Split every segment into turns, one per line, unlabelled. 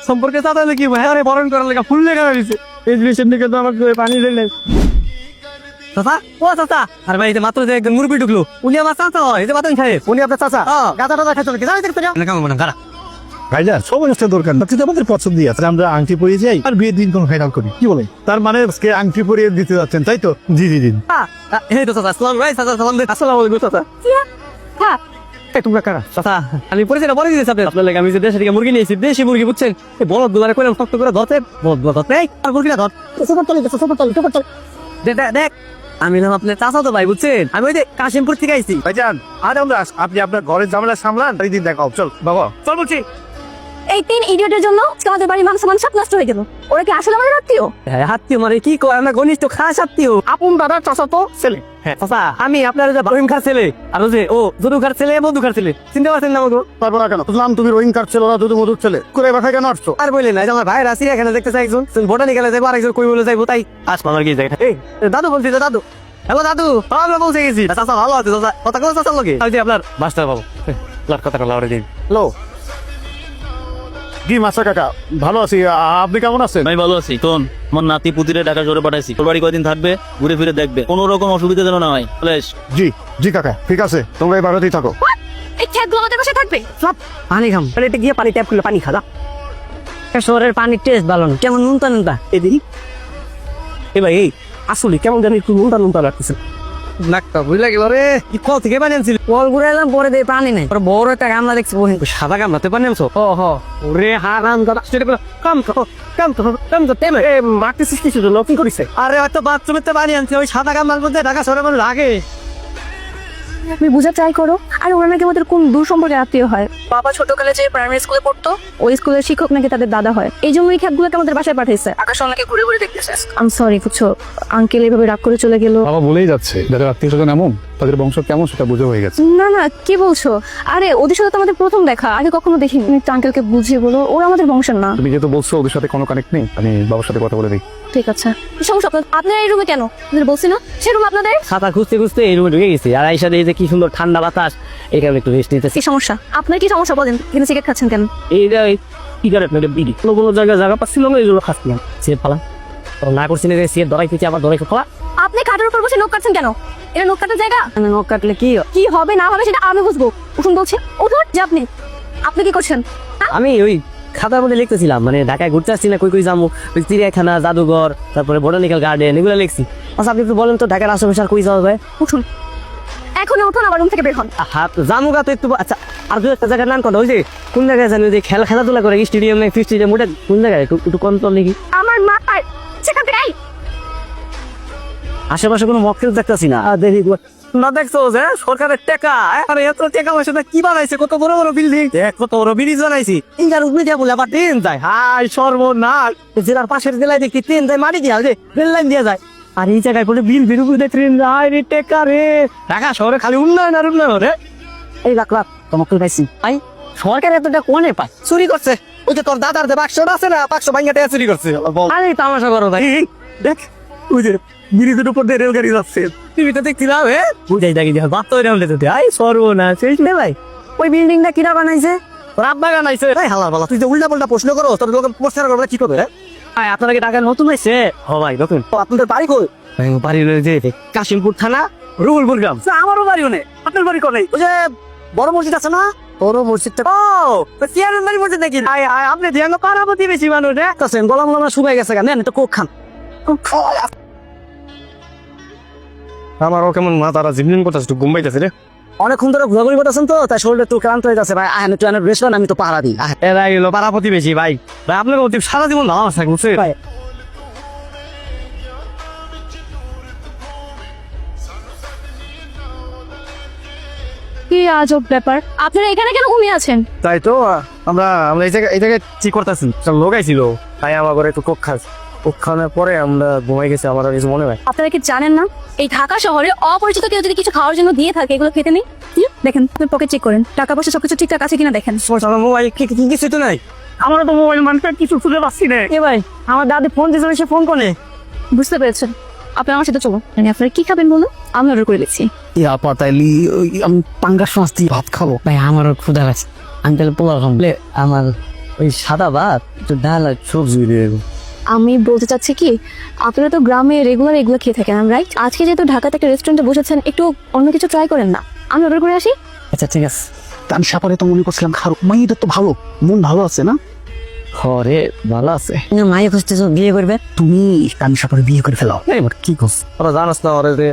সম্পর্কে চাচা কি ভাই আরে বরণ করার লেগে ফুল লেগে রয়েছে এই জিনিসের দিকে তো আমার পানি দিলেন চাচা ও চাচা আর ভাই মাত্র যে একজন মুরগি ঢুকলো উনি আমার চাচা হয় এই যে বাতান খায় উনি আপনার চাচা গাদা টাদা খাইতে কি জানি দেখতে কেমন মনে খারাপ
ভাইজান সব অনুষ্ঠান দরকার না কিন্তু আমাদের পছন্দই আছে আমরা আংটি পরিয়ে যাই আর বিয়ের দিন কোন ফাইনাল করি কি বলেন তার মানে আজকে আংটি পরিয়ে দিতে যাচ্ছেন তাই তো জি জি জি
এই তো চাচা আসসালামু আলাইকুম চাচা আসসালামু আলাইকুম চাচা
হ্যাঁ
এই তোমরা কারা চাচা আমি পরিচয়টা বলে দিয়েছি আপনার লাগে আমি যে দেশে থেকে মুরগি নিয়েছি দেশি মুরগি বুঝছেন এই বলদ গুলারে কইলাম শক্ত করে ধরতে বলদ গুলা ধরতে আর মুরগিটা ধর দেখ আমি নাম আপনার চাচা তো ভাই বুঝছেন আমি ওই যে কাশিমপুর থেকে আইছি
ভাইজান আর আমরা আপনি আপনার ঘরের ঝামেলা সামলান এই দিন দেখাও চল বাবা
চল বলছি
এই 3 ইডিয়টের জন্য আমাদের বাড়ির মান সম্মান সব নষ্ট হয়ে গেল ওরা কি আসলে আমাদের আত্মীয়
হ্যাঁ আত্মীয় মানে কি কয় আমরা ঘনিষ্ঠ খাস আত্মীয় আপন দাদার চাচা তো ছেলে হ্যাঁ চাচা আমি আপনার যে রহিম খার ছেলে আর ওই যে ও যদু খার ছেলে মধু খার ছেলে চিনতে পারছেন না আমাকে
তারপর কেন বুঝলাম তুমি রোহিং কার্ড ছিল না দুধ মধুর ছেলে করে বাসায় কেন আসছো
আর বললেন না যে আমার ভাইয়ের আসি এখানে দেখতে চাই একজন বোটানিক্যালে যাবো আর একজন কই বলে যাইবো তাই আসবো আমার কি জায়গা এই দাদু বলছি যে দাদু হ্যালো দাদু আমরা পৌঁছে গেছি চাচা ভালো আছে চাচা কথা কথা চাচার লগে ওই যে আপনার মাস্টার বাবু কথাটা লাউরে দিন
হ্যালো কি মাসা কাকা ভালো আছি আপনি কেমন আছেন
আমি ভালো আছি তোন আমার নাতি পুতিরে ঢাকা শহরে পাঠাইছি তোর বাড়ি কয়দিন থাকবে ঘুরে ফিরে দেখবে কোনো রকম অসুবিধা যেন না হয় প্লিজ
জি জি কাকা ঠিক আছে তোমরা এই বাড়িতেই থাকো
এই খেতগুলো আমাদের বাসায় থাকবে
সব পানি খাম প্লেটে গিয়ে পানি ট্যাপ করলে পানি খাদা শহরের পানির টেস্ট ভালো না কেমন নুনতা নুনতা এদিকে এ ভাই এই আসলে কেমন জানি একটু নুনতা নুনতা লাগতেছে নাকটা বুঝলা গেল রে কি কল থেকে পানি আনছিল কল ঘুরে এলাম পরে দিয়ে পানি নেই পরে বড় একটা গামলা দেখছি বহিন সাদা গামলাতে পানি আনছো ও হ ওরে হারাম দাদা সেটা কাম তো তেমে এ মাটি সৃষ্টি ছিল লকিং করিছে আরে হয়তো বাথরুমেতে পানি আনছে ওই সাদা গামলার মধ্যে ঢাকা শহরে মানুষ লাগে
তুমি বুঝা ট্রাই করো আর ওরা নাকি আমাদের কোন দূর সম্পর্কে আত্মীয় হয় বাবা ছোটকালে যে প্রাইমারি স্কুলে পড়তো ওই স্কুলের শিক্ষক নাকি তাদের দাদা হয় এই জন্য এই খেতগুলোকে আমাদের বাসায় পাঠাইছে আকাশ নাকি ঘুরে ঘুরে দেখতেছে আম সরি বুঝছো আঙ্কেল এভাবে রাগ করে চলে গেল
বাবা বলেই যাচ্ছে যাদের আত্মীয় স্বজন এমন তাদের বংশ কেমন সেটা বুঝে হয়ে গেছে
না না কি বলছো আরে ওদের সাথে তো আমাদের প্রথম দেখা আগে কখনো দেখিনি তুমি একটু আঙ্কেলকে বুঝিয়ে বলো ওরা আমাদের বংশের না
তুমি যেহেতু বলছো ওদের সাথে কোনো কানেক্ট নেই আমি বাবার সাথে কথা বলে দিই
ঠিক আছে কি সমস্যা আপনারা এই রুমে কেন আপনাদের বলছি না সে রুম আপনাদের
ছাতা খুঁজতে খুঁজতে এই রুমে ঢুকে গেছি আর আইসা এই যে কি সুন্দর ঠান্ডা বাতাস এখানে একটু রেস্ট নিতেছি
কি সমস্যা আপনার কি সমস্যা বলেন কিন্তু সিগারেট খাচ্ছেন কেন
এইটা কি করে আপনাকে বিড়ি কোনো জায়গা পাচ্ছিল না এই জন্য খাচ্ছিলাম সে ফালা না করছি না সে দরাই খেয়েছি আবার দরাই খাওয়া
আপনি কাটার উপর বসে নখ কাটছেন কেন এটা নখ কাটার জায়গা
নখ কাটলে কি
কি হবে না হবে সেটা আমি বুঝবো উঠুন বলছি উঠুন যে আপনি আপনি কি করছেন
আমি ওই খাতার মধ্যে লিখতেছিলাম মানে ঢাকায় ঘুরতে আসছি না কই যাবো ওই চিড়িয়াখানা জাদুঘর তারপরে বোটানিক্যাল গার্ডেন এগুলো লিখছি আচ্ছা আপনি একটু বলেন তো ঢাকার আশেপাশে আর কই যাওয়া যায়
উঠুন এখনই উঠুন আবার রুম থেকে বের হন
হাত জামুগা তো একটু আচ্ছা আর দু একটা জায়গার নাম কথা ওই যে কোন জায়গায় জানি ওই যে খেলাধুলা করে স্টেডিয়াম নেই ফিক্স স্টেডিয়াম ওটা কোন জায়গায় একটু কন্ট্রোল নাকি
আমার মাথায় সেখান থেকে এই
আশেপাশে কোনো মক্কেল দেখতেছি না দেখি না দেখছো যে সরকারের টাকা আরে এত টাকা পয়সা কি বানাইছে কত বড় বড় বিল্ডিং কত বড় ব্রিজ বানাইছি ইন্টার উঠে যা বলে আবার ট্রেন যায় হাই সর্বনাশ জেলার পাশের জেলায় দেখি ট্রেন যায় মাটি দিয়ে যে রেল লাইন দিয়ে যায় আর এই জায়গায় বলে বিল বিরুদ্ধে ট্রেন যায় রে টাকা রে ঢাকা শহরে খালি উন্নয়ন আর উন্নয়ন রে এই লাখ লাখ মক্কেল পাইছি আই সরকার এতটা কোনে পায় চুরি করছে ওই যে তোর দাদার যে বাক্সটা আছে না বাক্স ভাঙা টাকা চুরি করছে আরে তামাশা করো ভাই দেখ ওই যে ব্রিজের উপর দিয়ে রেলগাড়ি যাচ্ছে টিভিতে দেখছিলাম বুঝাই দেখি বাপ তো এরকম লেতে আই সর্বনাশ শেষ নে ভাই ওই বিল্ডিংটা কিরা বানাইছে তোর আব্বা বানাইছে ভাই হালার বালা তুই যে উল্টা পাল্টা প্রশ্ন করো তোর লোক প্রশ্ন করবে কি করবে হ্যাঁ আপনারা কি টাকা নতুন হয়েছে হ ভাই নতুন আপনাদের বাড়ি কই বাড়ি যে কাশিমপুর থানা রুহুলপুর গ্রাম আমারও বাড়িও নেই আপনার বাড়ি কোনে ওই যে বড় মসজিদ আছে না বড় মসজিদটা ও চেয়ারের বাড়ি মসজিদ নাকি আপনি ধ্যান পারাবতী বেশি মানুষ দেখতেছেন গলাম গলা শুকাই গেছে কেন তো কোক খান আমারও কেমন মাথাটা জিমলিং করতেছে একটু ঘুমাইতেছে রে অনেকক্ষণ ধরে ঘোরাঘুরি করতেছেন তো তাই শরীরটা একটু ক্লান্ত হয়ে যাচ্ছে ভাই আহেন একটু রেস্ট আমি তো পাহারা দিই এরা গেল পারাপতি বেশি ভাই ভাই আপনার অতি সারা জীবন ভালো আছে বুঝছে ভাই
কি আজব ব্যাপার আপনারা এখানে কেন ঘুমিয়ে আছেন
তাই তো আমরা এই জায়গায় কি করতেছি লোক আইছিল তাই আমার ঘরে একটু কোক খাস কোক খাওয়ানোর পরে আমরা ঘুমাই গেছি আমার আর কিছু মনে হয়
আপনারা কি জানেন না এই ঢাকা শহরে অপরিচিত কেউ যদি কিছু খাওয়ার জন্য দিয়ে থাকে এগুলো খেতে নেই দেখেন আপনি পকেট চেক করেন টাকা পয়সা সবকিছু ঠিকঠাক আছে কিনা দেখেন
মোবাইল কিছু তো নাই আমারও তো মোবাইল মানতে কিছু খুঁজে পাচ্ছি না এ ভাই আমার দাদি ফোন দিয়েছে সে ফোন করে
বুঝতে পেরেছেন আপনি আমার সাথে চলুন আপনারা কি খাবেন বলুন আমি অর্ডার করে দিচ্ছি
ইয়া পাতাইলি আমি পাঙ্গাস মাছ দিয়ে ভাত খাবো ভাই আমারও ক্ষুধা লাগছে আঙ্কেল পোলাও খাবো আমার ওই সাদা ভাত একটু ডাল আর সবজি দিয়ে দেবো।
আমি বলতে চাচ্ছি কি, আপনারা তো গ্রামে রেগুলার এগুলো খেয়ে থাকেন, রাইট? আজকে যেহেতু ঢাকাতে একটা রেস্টুরেন্টে বসেছেন, একটু অন্য কিছু ট্রাই করেন না। আমি অর্ডার করে আসি।
আচ্ছা ঠিক আছে।
তান সাপারে তো মনে করছিলাম খারাপ, মাইটা তো ভালো, মন ভালো আছে না?
ঘরে ভালো আছে।
মায়ে খুঁজতেছো, বিয়ে করবে?
তুমি তান সাপারে বিয়ে করে ফেলাও।
এই মোর কি করছ? ওরা জানাস না ওরা যে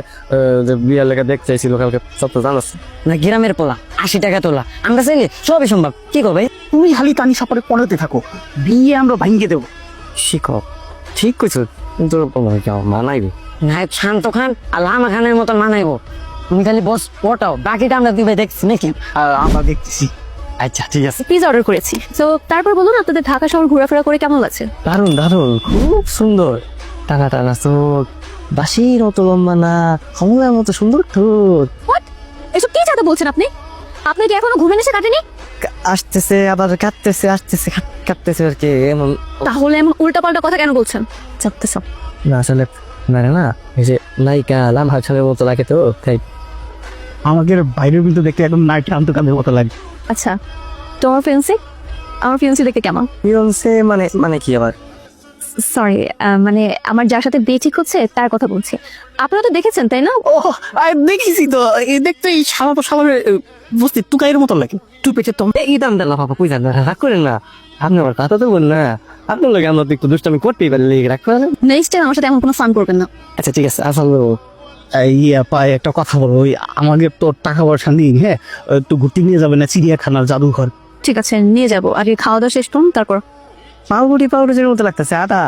বিয়ার লেগে দেখতে চাইছিল কালকে, সব তো জানাস।
না গ্রামের পোলা, 80 টাকা তোলা, আমরা চাইলে সবই সম্ভব। কি করবে?
তুমি খালি তানি সাপারে পড়াতে থাকো, বিয়ে আমরা ভাঙ্গে দেবো।
শিখক ঠিক কইছো, কিন্তু মানাইবে।
নায়ক শান্ত খান আর লামা খানের মতন মানাইবো। তুমি খালি বস পটাও, বাকিটা আমরা দুই ভাই দেখছি নাকি?
আর আমরা দেখতেছি।
আচ্ছা ঠিক আছে।
পিৎজা অর্ডার করেছি। তো তারপর বলুন, আপনাদের ঢাকা শহর ঘোরাফেরা করে কেমন লাগছে?
দারুণ দারুণ, খুব সুন্দর। টানা টানা চোখ, বাসির মতো লম্বা না, কমলার মতো সুন্দর ঠোঁট।
হোয়াট, এসব কি চাঁদা বলছেন আপনি? আপনি কি এখনো ঘুরে এসে কাটেনি?
আসতেছে আবার কাটতেছে, আসতেছে কাটতেছে আর কি এমন।
তাহলে এমন উল্টাপাল্টা কথা কেন বলছেন? চাপতেছ।
না আসলে না এই যে নায়িকা লামা ছানের মতো লাগে তো তাই।
আমাদের বাইরের কিন্তু দেখতে একদম নাইট আন্তকালের মতো লাগে।
আচ্ছা, তোমার ফিয়ান্সি? আমার ফিয়ান্সি দেখতে কেমন?
ফিয়ন্সে মানে কি আবার?
সরি, মানে আমার যার সাথে বিয়ে ঠিক হচ্ছে তার কথা বলছি। আপনারা তো দেখেছেন তাই না?
ও দেখেছি তো, এই দেখতে এই সাদা তো সাদা বুঝতে তুকাইয়ের মতো লাগে।
তুই পেটে তো এই দাম দিলাম বাবা, কই জান না, রাগ করেন না। আপনি আমার কথা তো বল না, আপনার লোক আমরা তো একটু দুষ্টামি করতেই পারি, রাগ করেন।
নেক্সট টাইম আমার সাথে এমন কোনো ফান করবেন না।
আচ্ছা ঠিক আছে, আসলে
ইয়া পায়ে একটা কথা বলো, ওই আমাদের তো টাকা পয়সা নেই, হ্যাঁ একটু ঘুরতে নিয়ে যাবে না চিড়িয়াখানার জাদুঘর?
ঠিক আছে, নিয়ে যাব। আগে খাওয়া দাওয়া শেষ করুন, তারপর
পাউরুটির মতো লাগতেছে আটা।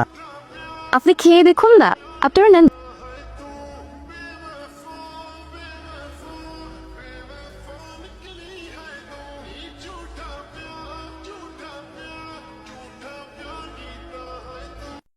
আপনি খেয়ে দেখুন না, আপনারা নেন।